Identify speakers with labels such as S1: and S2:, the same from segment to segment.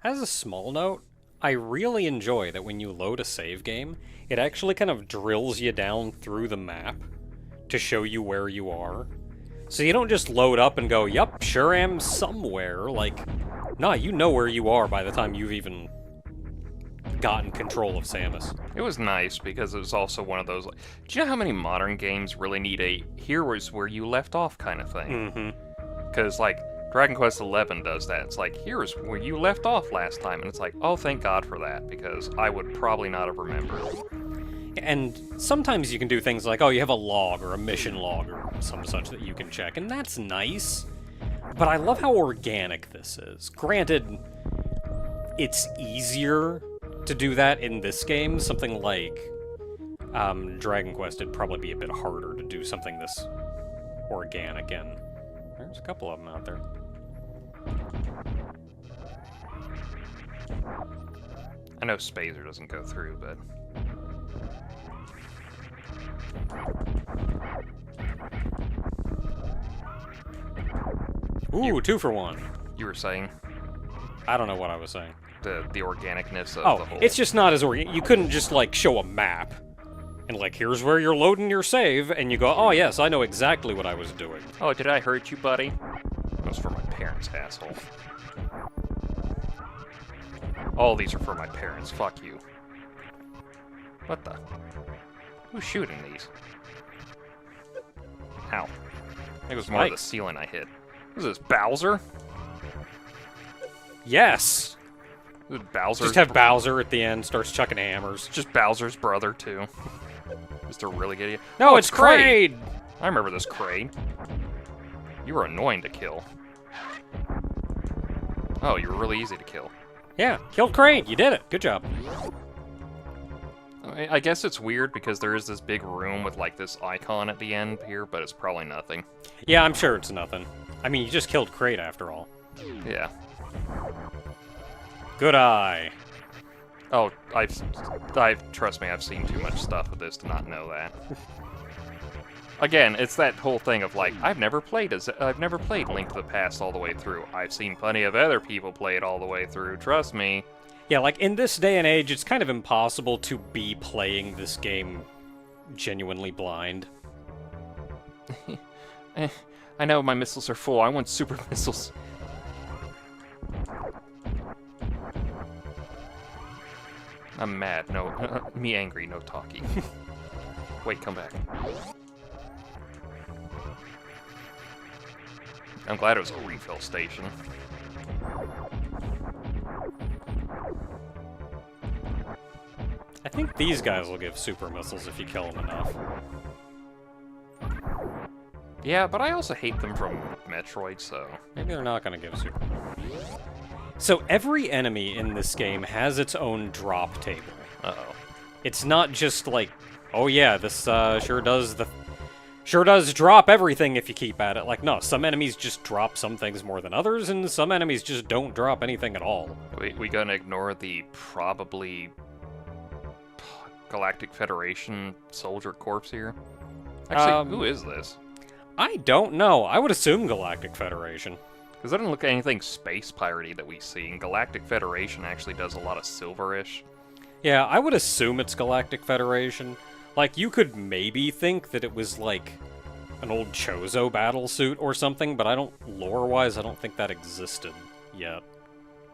S1: As a small note, I really enjoy that when you load a save game, it actually kind of drills you down through the map to show you where you are. So you don't just load up and go, yup, sure am somewhere. Like, nah, you know where you are by the time you've even gotten control of Samus.
S2: It was nice because it was also one of those, like, do you know how many modern games really need a here was where you left off kind of thing? Because, like, Dragon Quest XI does that. It's like, here's where you left off last time. And it's like, oh, thank God for that, because I would probably not have remembered.
S1: And sometimes you can do things like, oh, you have a log or a mission log or some such that you can check, and that's nice. But I love how organic this is. Granted, it's easier to do that in this game. Something like Dragon Quest, it'd probably be a bit harder to do something this organic, and there's a couple of them out there.
S2: I know Spazer doesn't go through, but...
S1: Ooh, 2 for 1.
S2: You were saying?
S1: I don't know what I was saying.
S2: The organicness of the whole...
S1: It's just not as organic. You couldn't just, like, show a map and, like, here's where you're loading your save, and you go, oh, yes, I know exactly what I was doing.
S2: Oh, did I hurt you, buddy? That was for my parents, asshole. All these are for my parents. Fuck you. What the? Who's shooting these? Ow. I think it was more of the ceiling I hit. What is this, Bowser?
S1: Yes!
S2: This is Bowser's
S1: Just have Bowser at the end, starts chucking hammers.
S2: Just Bowser's brother, too. Just to really get you.
S1: No, it's Kraid!
S2: I remember this Kraid. You were annoying to kill. Oh, you were really easy to kill.
S1: Yeah, killed Kraid. You did it. Good job.
S2: I guess it's weird because there is this big room with, like, this icon at the end here, but it's probably nothing.
S1: Yeah, I'm sure it's nothing. I mean, you just killed Kraid after all.
S2: Yeah.
S1: Good eye.
S2: Oh, trust me, I've seen too much stuff with this to not know that. Again, it's that whole thing of, like, I've never played Link to the Past all the way through. I've seen plenty of other people play it all the way through, trust me.
S1: Yeah, like, in this day and age, it's kind of impossible to be playing this game genuinely blind.
S2: I know my missiles are full. I want super missiles. I'm mad. No, me angry. No talking. Wait, come back. I'm glad it was a refill station.
S1: I think these guys will give super missiles if you kill them enough.
S2: Yeah, but I also hate them from Metroid, so...
S1: Maybe they're not going to give super. So every enemy in this game has its own drop table.
S2: Uh-oh.
S1: It's not just like, oh yeah, this sure does drop everything if you keep at it. Like, no, some enemies just drop some things more than others, and some enemies just don't drop anything at all.
S2: We gonna ignore the probably Galactic Federation soldier corpse here? Actually, who is this?
S1: I don't know. I would assume Galactic Federation.
S2: Because I don't look at anything space piratey that we see, and Galactic Federation actually does a lot of silverish.
S1: Yeah, I would assume it's Galactic Federation. Like, you could maybe think that it was, like, an old Chozo battlesuit or something, but lore-wise, I don't think that existed yet.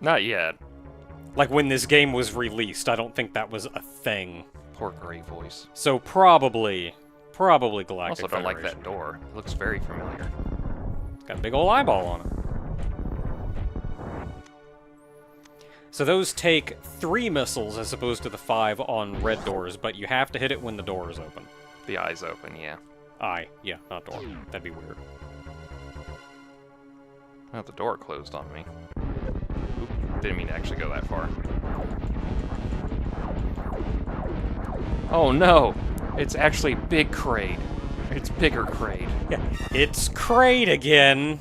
S2: Not yet.
S1: Like, when this game was released, I don't think that was a thing.
S2: Poor Gray voice.
S1: So probably Galactic Federation.
S2: Also don't like that door. It looks very familiar.
S1: It's got a big old eyeball on it. So those take 3 missiles as opposed to the 5 on red doors, but you have to hit it when the door is open.
S2: The eye's open, yeah.
S1: Eye, yeah, not door. That'd be weird.
S2: Oh, the door closed on me. Oop, didn't mean to actually go that far. Oh no! It's actually Big Kraid. It's bigger Kraid.
S1: Yeah, it's Kraid again.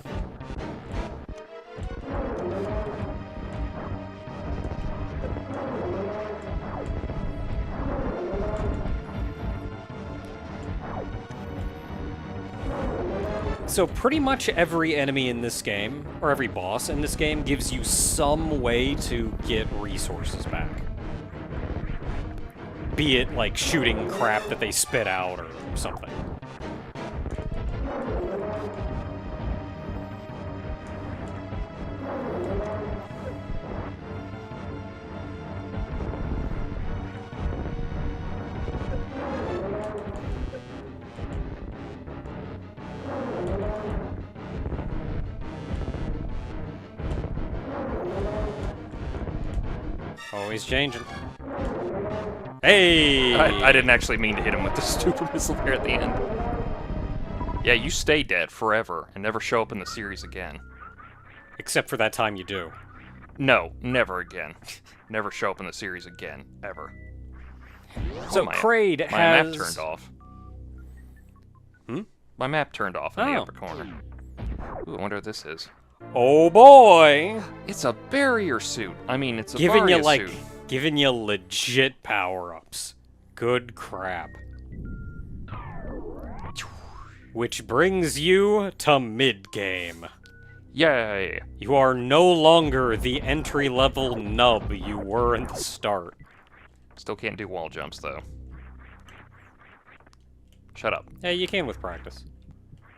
S1: So pretty much every enemy in this game, or every boss in this game, gives you some way to get resources back. Be it like shooting crap that they spit out or something. Always changing. Hey!
S2: I didn't actually mean to hit him with the super missile there at the end. Yeah, you stay dead forever and never show up in the series again.
S1: Except for that time you do.
S2: No, never again. Never show up in the series again, ever.
S1: So Kraid has...
S2: My map turned off.
S1: Hmm?
S2: My map turned off in the upper corner. Ooh, I wonder what this is.
S1: Oh boy!
S2: It's a barrier suit. I mean, it's a
S1: giving you
S2: suit.
S1: Giving you legit power-ups. Good crap. Which brings you to mid-game.
S2: Yay!
S1: You are no longer the entry-level nub you were in the start.
S2: Still can't do wall jumps, though. Shut up.
S1: Yeah, you can with practice.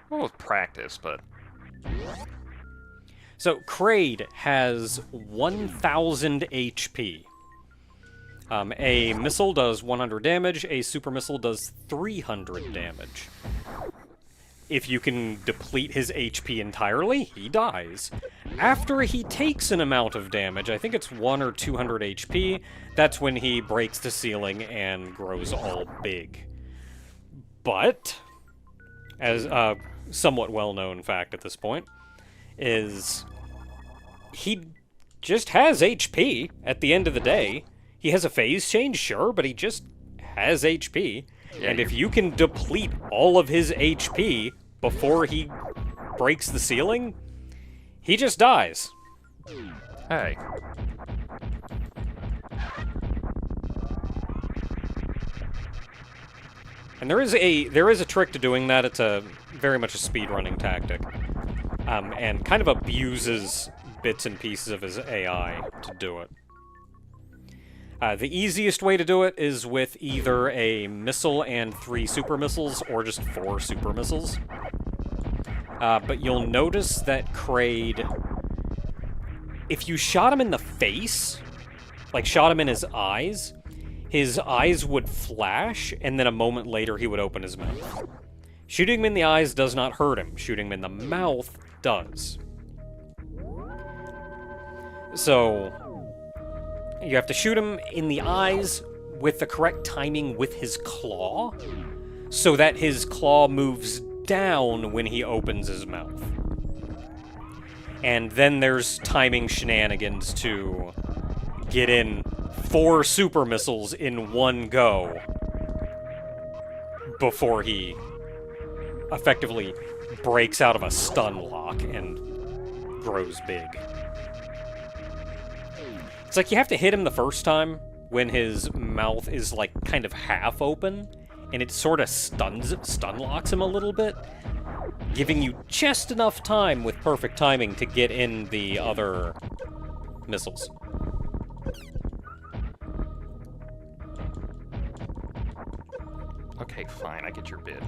S2: Well, with practice, but...
S1: So, Kraid has 1,000 HP. A missile does 100 damage, a super missile does 300 damage. If you can deplete his HP entirely, he dies. After he takes an amount of damage, I think it's 100 or 200 HP, that's when he breaks the ceiling and grows all big. But, as a somewhat well-known fact at this point, is he just has HP at the end of the day. He has a phase change, sure, but he just has HP.
S2: Yeah,
S1: and if you can deplete all of his HP before he breaks the ceiling, he just dies.
S2: Hey.
S1: And there is a trick to doing that. It's a very much a speedrunning tactic. And kind of abuses bits and pieces of his AI to do it. The easiest way to do it is with either a missile and 3 super missiles, or just 4 super missiles. But you'll notice that Kraid, if you shot him in the face, like shot him in his eyes would flash, and then a moment later he would open his mouth. Shooting him in the eyes does not hurt him. Shooting him in the mouth does. So, you have to shoot him in the eyes with the correct timing with his claw, so that his claw moves down when he opens his mouth. And then there's timing shenanigans to get in 4 super missiles in one go before he effectively breaks out of a stun lock and grows big. It's like you have to hit him the first time when his mouth is like kind of half open, and it sort of stun locks him a little bit, giving you just enough time with perfect timing to get in the other missiles.
S2: Okay, fine, I get your bid.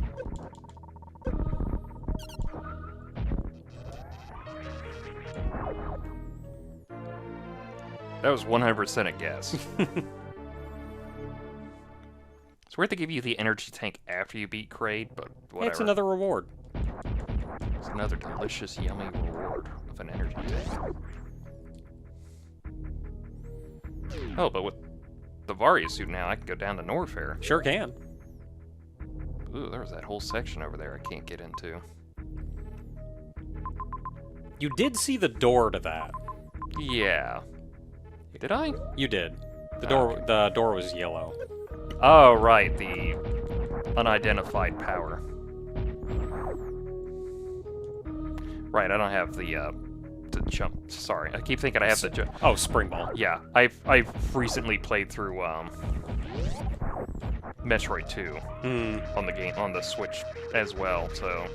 S2: That was 100% a guess. It's weird to give you the energy tank after you beat Kraid, but whatever.
S1: It's another reward.
S2: It's another delicious, yummy reward of an energy tank. Oh, but with the Varia suit now, I can go down to Norfair.
S1: Sure can.
S2: Ooh, there was that whole section over there I can't get into.
S1: You did see the door to that.
S2: Yeah. Did I?
S1: You did. The door was yellow.
S2: Oh, right, the unidentified power. Right, I don't have the jump. Sorry, I keep thinking I have the jump.
S1: Oh, spring ball.
S2: Yeah, I've recently played through Metroid 2 on the Switch as well, so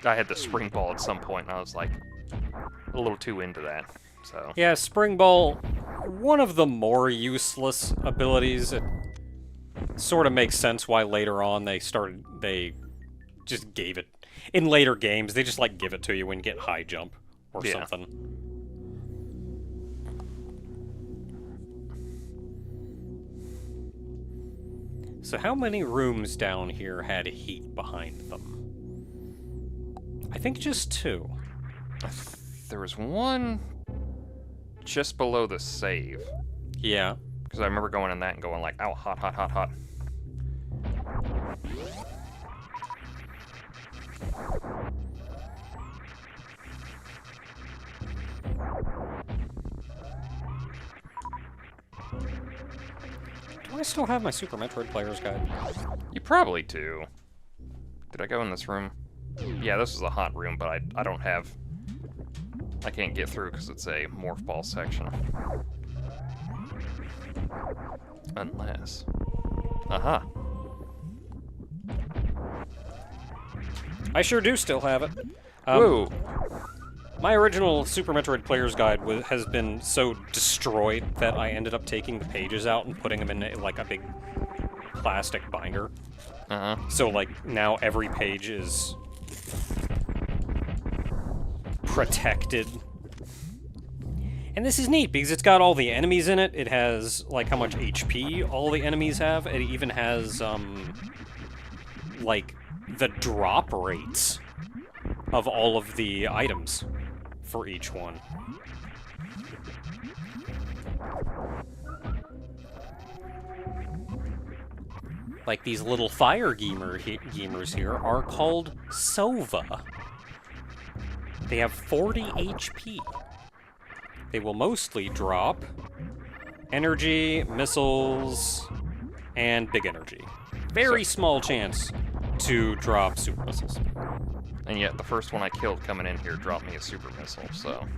S2: I had the spring ball at some point, and I was like a little too into that. So
S1: Yeah, spring ball, one of the more useless abilities. It sort of makes sense why later on they just gave it. In later games, they just like give it to you when you get high jump or
S2: Yeah.
S1: something. So how many rooms down here had heat behind them? I think just 2.
S2: there was one just below the save,
S1: Yeah.
S2: because I remember going in that and going like, "Ow, hot, hot, hot, hot."
S1: Do I still have my Super Metroid Player's Guide?
S2: You probably do. Did I go in this room? Yeah, this is a hot room, but I don't have... I can't get through because it's a morph ball section. Unless... Aha.
S1: I sure do still have it.
S2: Whoa!
S1: My original Super Metroid Player's Guide has been so destroyed that I ended up taking the pages out and putting them in like a big plastic binder.
S2: Uh-huh.
S1: So like now every page is protected. And this is neat because it's got all the enemies in it. It has like how much HP all the enemies have. It even has like the drop rates of all of the items for each one. Like these little fire gamers here are called Sova. They have 40 HP. They will mostly drop energy, missiles, and big energy. Very small chance to drop super missiles.
S2: And yet, the first one I killed coming in here dropped me a super missile, so...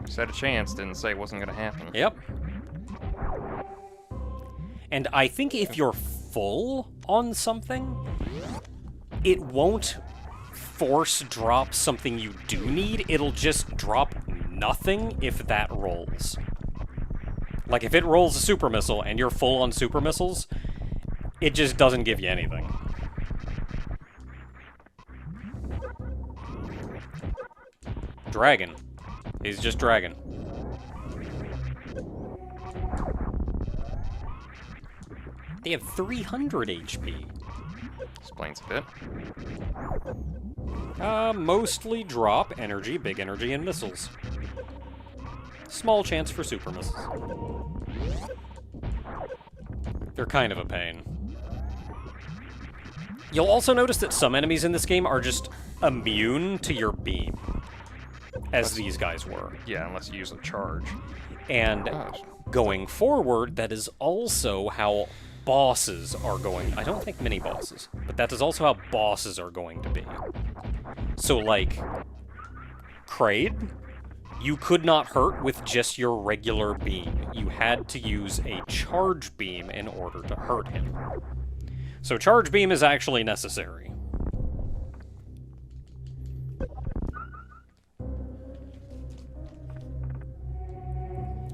S2: Just had a chance, didn't say it wasn't gonna happen.
S1: Yep. And I think if you're full on something, it won't force drop something you do need. It'll just drop nothing if that rolls. Like, if it rolls a super missile and you're full on super missiles, it just doesn't give you anything. Dragon. He's just dragon. They have 300 HP.
S2: Explains a bit.
S1: Mostly drop energy, big energy, and missiles. Small chance for super missiles. They're kind of a pain. You'll also notice that some enemies in this game are just immune to your beam, as these guys were.
S2: Yeah, unless you use a charge.
S1: And going forward, that is also how bosses are going. I don't think mini bosses, but that is also how bosses are going to be. So, like, Kraid, you could not hurt with just your regular beam. You had to use a charge beam in order to hurt him. So charge beam is actually necessary.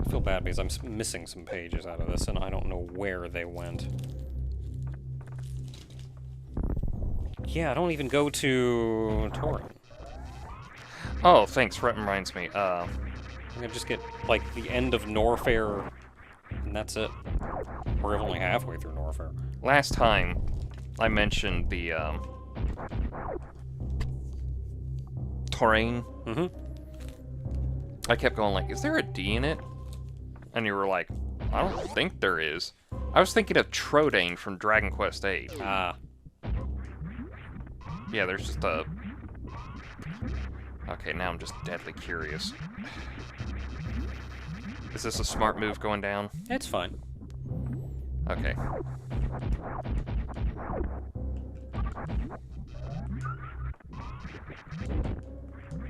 S1: I feel bad because I'm missing some pages out of this and I don't know where they went. Yeah, I don't even go to Torin.
S2: Oh, thanks. That reminds me.
S1: I'm gonna just get, like, the end of Norfair, and that's it. We're only halfway through Norfair.
S2: Last time, I mentioned the, terrain.
S1: Mm-hmm.
S2: I kept going like, is there a D in it? And you were like, I don't think there is. I was thinking of Trodain from Dragon Quest VIII.
S1: Ah.
S2: Yeah, there's just a... Okay, now I'm just deadly curious. Is this a smart move going down?
S1: It's fine.
S2: Okay.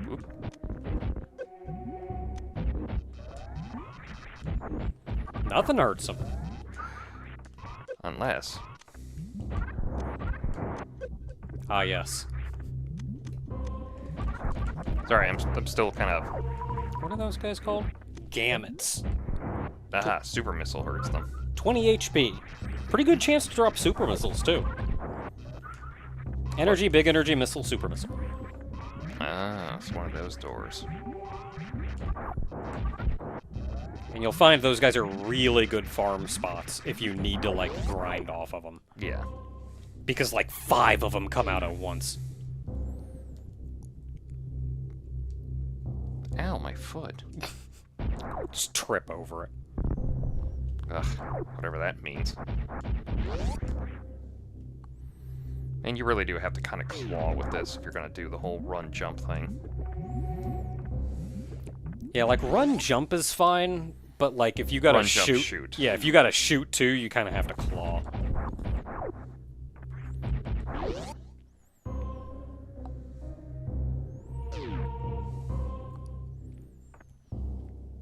S2: Oop.
S1: Nothing hurts them.
S2: Unless...
S1: Ah, yes.
S2: Sorry, I'm still kind of...
S1: What are those guys called? Gamuts.
S2: Aha, super missile hurts them.
S1: 20 HP. Pretty good chance to drop super missiles, too. Energy, big energy, missile, super missile.
S2: Ah, it's one of those doors.
S1: And you'll find those guys are really good farm spots if you need to, like, grind off of them.
S2: Yeah.
S1: Because, like, 5 of them come out at once.
S2: Ow, my foot.
S1: Just trip over it.
S2: Ugh, whatever that means. And you really do have to kind of claw with this if you're going to do the whole run-jump thing.
S1: Yeah, like, run-jump is fine, but, like, if you gotta
S2: Run, jump,
S1: shoot...
S2: shoot.
S1: Yeah, if you gotta shoot, too, you kind of have to claw.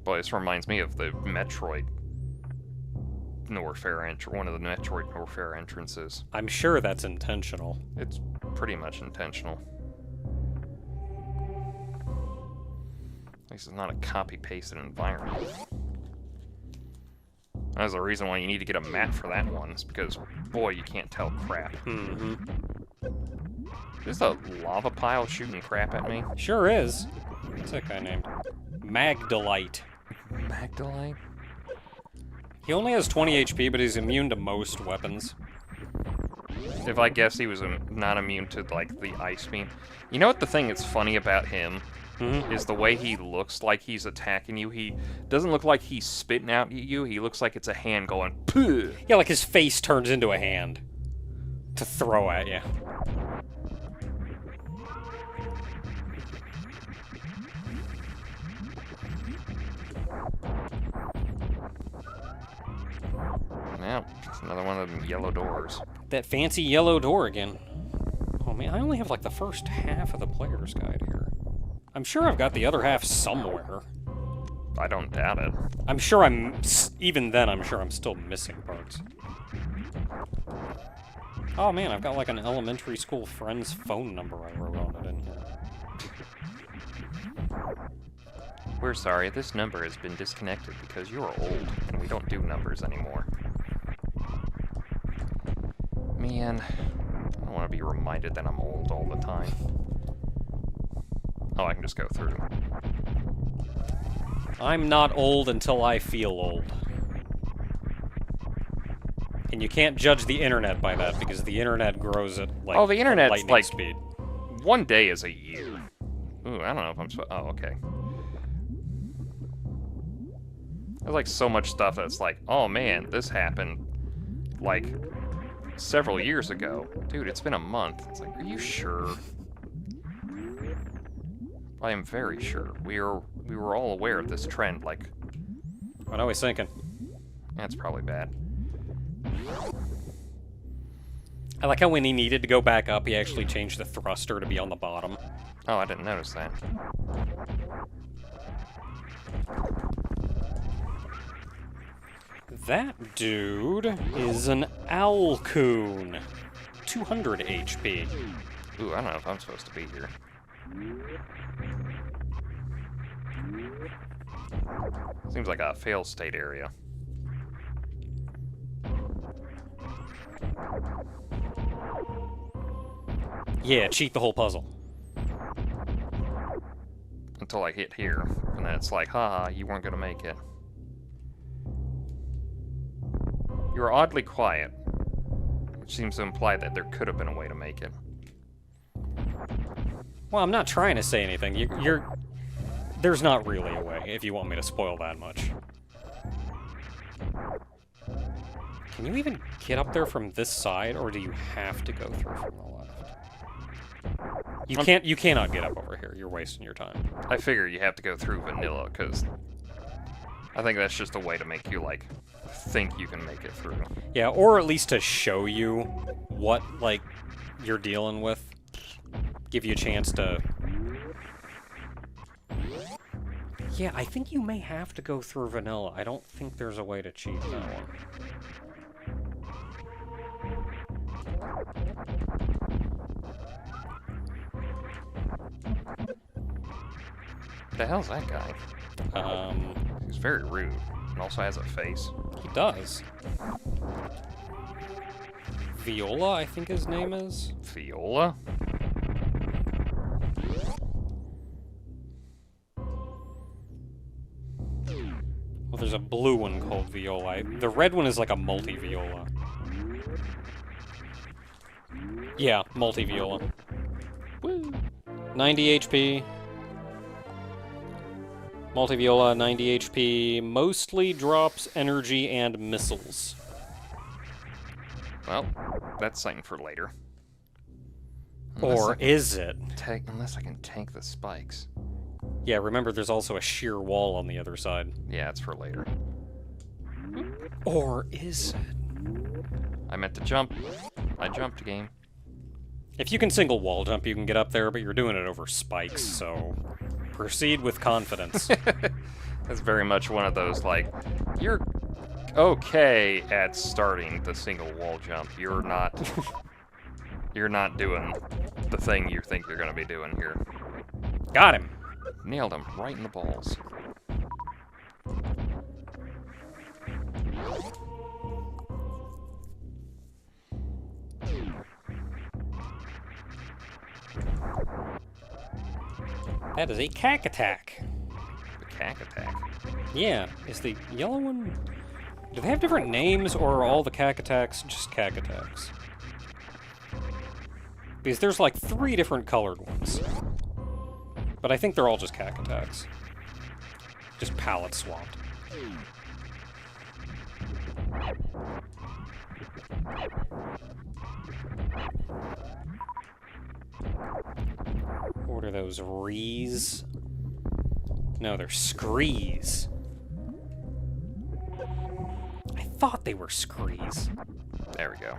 S2: Boy, this reminds me of the Metroid Warfare one of the Metroid Warfare entrances.
S1: I'm sure that's intentional.
S2: It's pretty much intentional. At least it's not a copy-pasted environment. That's the reason why you need to get a map for that one, is because, boy, you can't tell crap.
S1: Mm-hmm.
S2: Is a lava pile shooting crap at me?
S1: Sure is. What's that guy named? Magdalite.
S2: Magdalite?
S1: He only has 20 HP, but he's immune to most weapons.
S2: If I guess he was not immune to, like, the ice beam. You know what the thing that's funny about him? Is the way he looks like he's attacking you. He doesn't look like he's spitting out at you. He looks like it's a hand going, Puh!
S1: Yeah, like his face turns into a hand to throw at you.
S2: Now, it's another one of them yellow doors.
S1: That fancy yellow door again. Oh man, I only have like the first half of the player's guide here. I'm sure I've got the other half somewhere.
S2: I don't doubt it.
S1: I'm sure even then, I'm sure I'm still missing parts. Oh man, I've got like an elementary school friend's phone number I wrote on it in here.
S2: We're sorry, this number has been disconnected because you're old, and we don't do numbers anymore. Man, I don't want to be reminded that I'm old all the time. Oh, I can just go through.
S1: I'm not old until I feel old. And you can't judge the internet by that, because the internet grows at, like,
S2: the internet's
S1: lightning
S2: like
S1: speed.
S2: 1 day is a year. Ooh, I don't know if I'm supposed... Oh, okay. There's, like, so much stuff that's like, oh, man, this happened, like, several years ago. Dude, it's been a month. It's like, are you sure? I am very sure. We were all aware of this trend, like...
S1: What are we thinking?
S2: That's probably bad.
S1: I like how when he needed to go back up, he actually changed the thruster to be on the bottom.
S2: Oh, I didn't notice that.
S1: That dude is an Owlcoon. 200 HP.
S2: Ooh, I don't know if I'm supposed to be here. Seems like a fail state area.
S1: Yeah, cheat the whole puzzle.
S2: Until I hit here, and then it's like, haha, you weren't gonna make it. You were oddly quiet, which seems to imply that there could have been a way to make it.
S1: Well, I'm not trying to say anything. There's not really a way, if you want me to spoil that much. Can you even get up there from this side, or do you have to go through from the left? You cannot get up over here. You're wasting your time.
S2: I figure you have to go through vanilla, because I think that's just a way to make you, like, think you can make it through.
S1: Yeah, or at least to show you what, like, you're dealing with. Give you a chance to... Yeah, I think you may have to go through vanilla. I don't think there's a way to cheat that one.
S2: The hell's that guy? He's very rude and also has a face.
S1: He does. Viola, I think his name is.
S2: Viola?
S1: Well, there's a blue one called Viola. The red one is like a multi-Viola. Yeah, multi-Viola. Woo! 90 HP. Multi-Viola, 90 HP. Mostly drops energy and missiles.
S2: Well, that's something for later.
S1: Or is it?
S2: Unless I can tank the spikes.
S1: Yeah, remember there's also a sheer wall on the other side.
S2: Yeah, it's for later.
S1: Or is it?
S2: I meant to jump. I jumped, game.
S1: If you can single wall jump, you can get up there, but you're doing it over spikes, so proceed with confidence.
S2: That's very much one of those, like, you're okay at starting the single wall jump. You're not doing the thing you think you're going to be doing here.
S1: Got him.
S2: Nailed him right in the balls.
S1: That is a cack attack.
S2: The cack attack.
S1: Yeah, is the yellow one... Do they have different names, or are all the cack attacks just cack attacks? Because there's like 3 different colored ones. But I think they're all just cack attacks. Just palette swapped. What are those, rees? No, they're screes. I thought they were screes.
S2: There we go.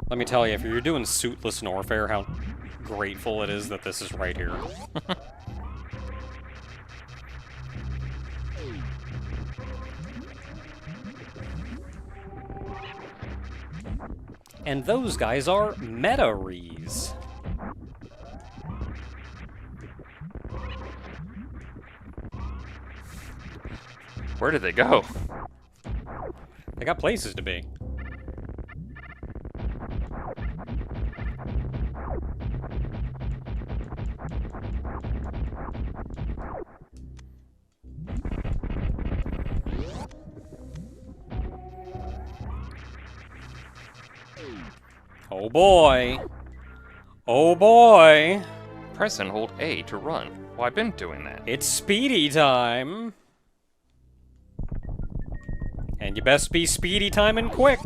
S1: Let me tell you, if you're doing suitless Norfair, how grateful it is that this is right here. And those guys are meta-rees.
S2: Where did they go?
S1: They got places to be. Oh boy. Oh boy.
S2: Press and hold A to run. Well, I've been doing that.
S1: It's speedy time. And you best be speedy time and quick.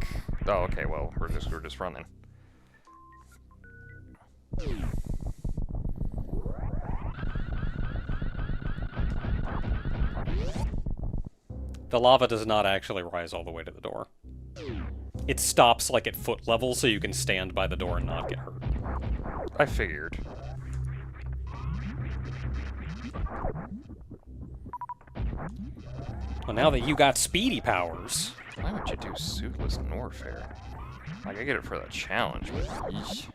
S2: Oh, okay, well, we're just running.
S1: The lava does not actually rise all the way to the door. It stops like at foot level, so you can stand by the door and not get hurt.
S2: I figured.
S1: Well, now that you got speedy powers...
S2: Why would you do suitless Norfair? Like, I get it for the challenge, but yeesh.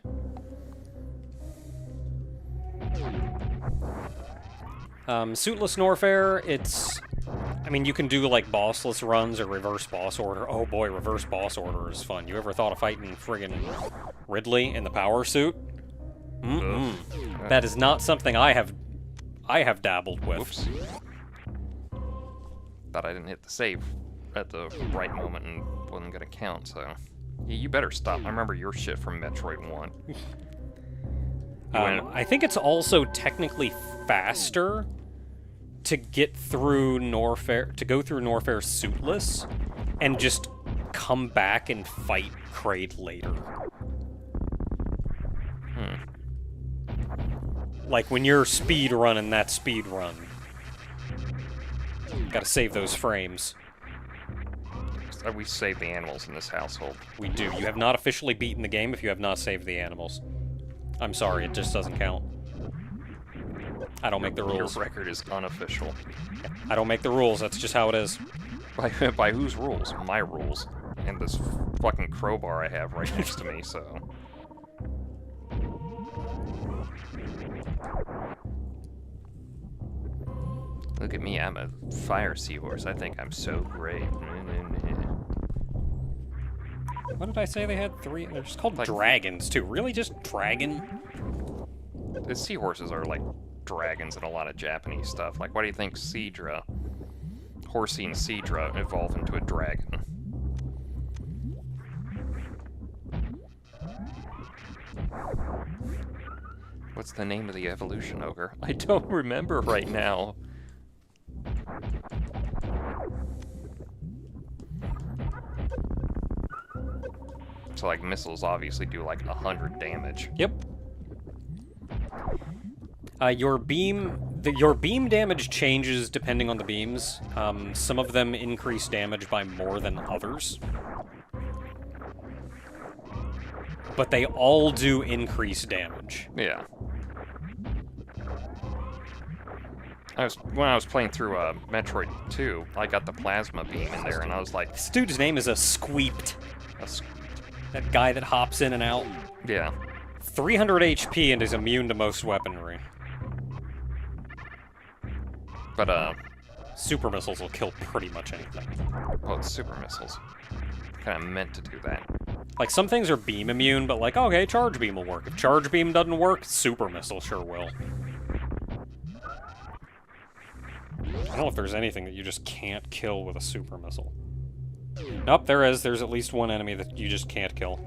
S1: Suitless Norfair, it's... I mean, you can do, like, bossless runs or reverse boss order. Oh boy, reverse boss order is fun. You ever thought of fighting friggin' Ridley in the power suit? That is not something I have dabbled with.
S2: Whoops. Thought I didn't hit the save at the right moment and wasn't gonna count, so... Yeah, you better stop. I remember your shit from Metroid 1.
S1: I think it's also technically faster to get through Norfair, to go through Norfair suitless, and just come back and fight Kraid later. Like when you're speed running that speed run. Gotta save those frames.
S2: We save the animals in this household.
S1: We do. You have not officially beaten the game if you have not saved the animals. I'm sorry, it just doesn't count. I don't make the rules.
S2: Your record is unofficial.
S1: I don't make the rules, that's just how it is.
S2: By whose rules? My rules. And this fucking crowbar I have right next to me, so... Look at me, I'm a fire seahorse. I think I'm so great.
S1: What did I say they had? 3? They're just called dragons, too. Really? Just dragon?
S2: The seahorses are like dragons in a lot of Japanese stuff. Like, why do you think Seadra, Horsey and Seadra, evolve into a dragon? What's the name of the evolution, Ogre? I don't remember right now. So, like, missiles obviously do, like, 100 damage.
S1: Yep. Your beam damage changes depending on the beams. Some of them increase damage by more than others. But they all do increase damage.
S2: Yeah. When I was playing through Metroid 2, I got the plasma beam in there, and I was like...
S1: This dude's name is a Squeeped. That guy that hops in and out.
S2: Yeah.
S1: 300 HP and is immune to most weaponry.
S2: But,
S1: super missiles will kill pretty much anything.
S2: Well, it's super missiles. Kind of meant to do that.
S1: Like, some things are beam immune, but like, okay, charge beam will work. If charge beam doesn't work, super missile sure will. I don't know if there's anything that you just can't kill with a super missile. Nope, there is. There's at least one enemy that you just can't kill.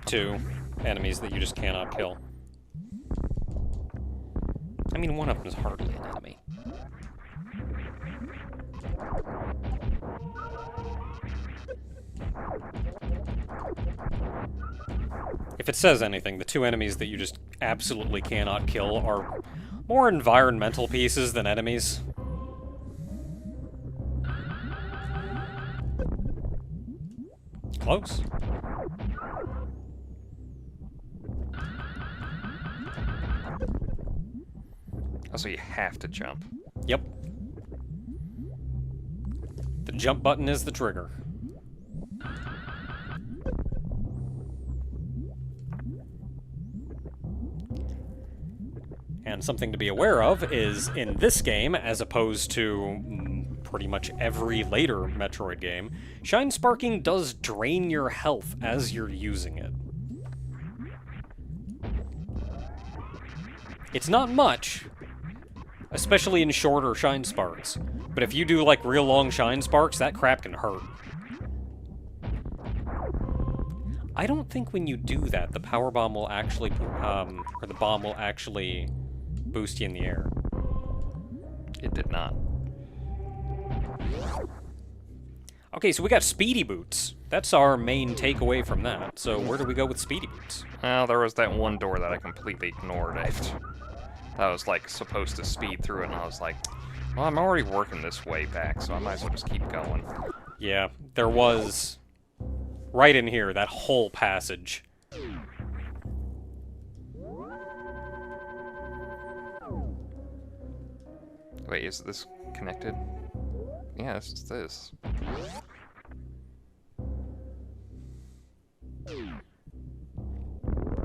S1: 2 enemies that you just cannot kill. I mean, one of them is hardly an enemy. If it says anything, the 2 enemies that you just absolutely cannot kill are more environmental pieces than enemies. Close.
S2: Oh, so you have to jump.
S1: Yep. The jump button is the trigger. And something to be aware of is, in this game, as opposed to pretty much every later Metroid game, Shine Sparking does drain your health as you're using it. It's not much, especially in shorter Shine Sparks, but if you do, like, real long Shine Sparks, that crap can hurt. I don't think when you do that, the power bomb will actually, or the bomb will actually boost you in the air.
S2: It did not.
S1: Okay, so we got Speedy Boots. That's our main takeaway from that. So where do we go with Speedy Boots?
S2: Well, there was that one door that I completely ignored. I was, like, supposed to speed through it, and I was like, well, I'm already working this way back, so I might as well just keep going.
S1: Yeah, there was... right in here, that whole passage.
S2: Wait, is this connected? Yeah, it's this.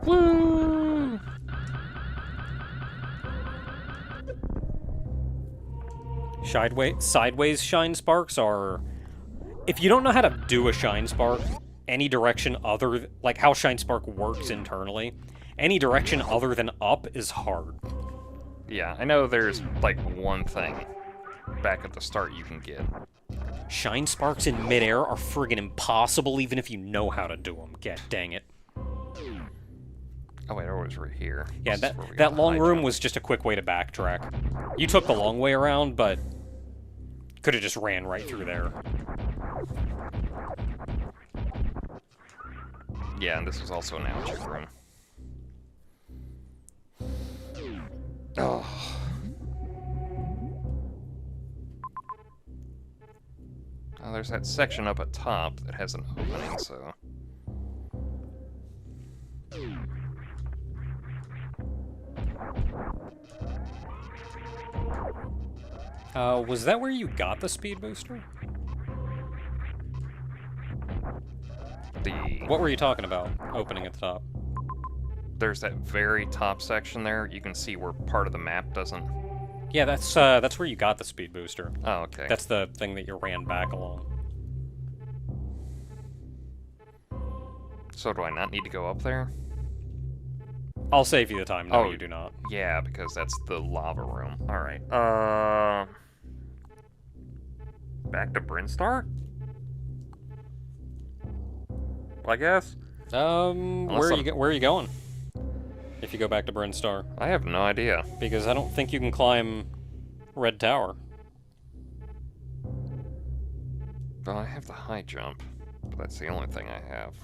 S1: Woo! Sideways Shine Sparks are... If you don't know how to do a Shine Spark, any direction other... like how Shine Spark works internally, any direction other than up is hard.
S2: Yeah, I know there's, like, one thing back at the start you can get.
S1: Shine Sparks in midair are friggin' impossible even if you know how to do them. God dang it.
S2: Oh wait, I was right here.
S1: Yeah, that long room was just a quick way to backtrack. You took the long way around, but could have just ran right through there.
S2: Yeah, and this was also an object room. Oh. Oh, there's that section up at top that has an opening, so...
S1: Was that where you got the speed booster? What were you talking about, opening at the top?
S2: There's that very top section there. You can see where part of the map doesn't...
S1: Yeah, that's where you got the speed booster.
S2: Oh, okay.
S1: That's the thing that you ran back along.
S2: So do I not need to go up there?
S1: I'll save you the time. No,
S2: Oh,
S1: you do not.
S2: Yeah, because that's the lava room. Alright. Back to Brinstar? I guess.
S1: Where are you going? If you go back to Brinstar.
S2: I have no idea.
S1: Because I don't think you can climb Red Tower.
S2: Well, I have the high jump, but that's the only thing I have.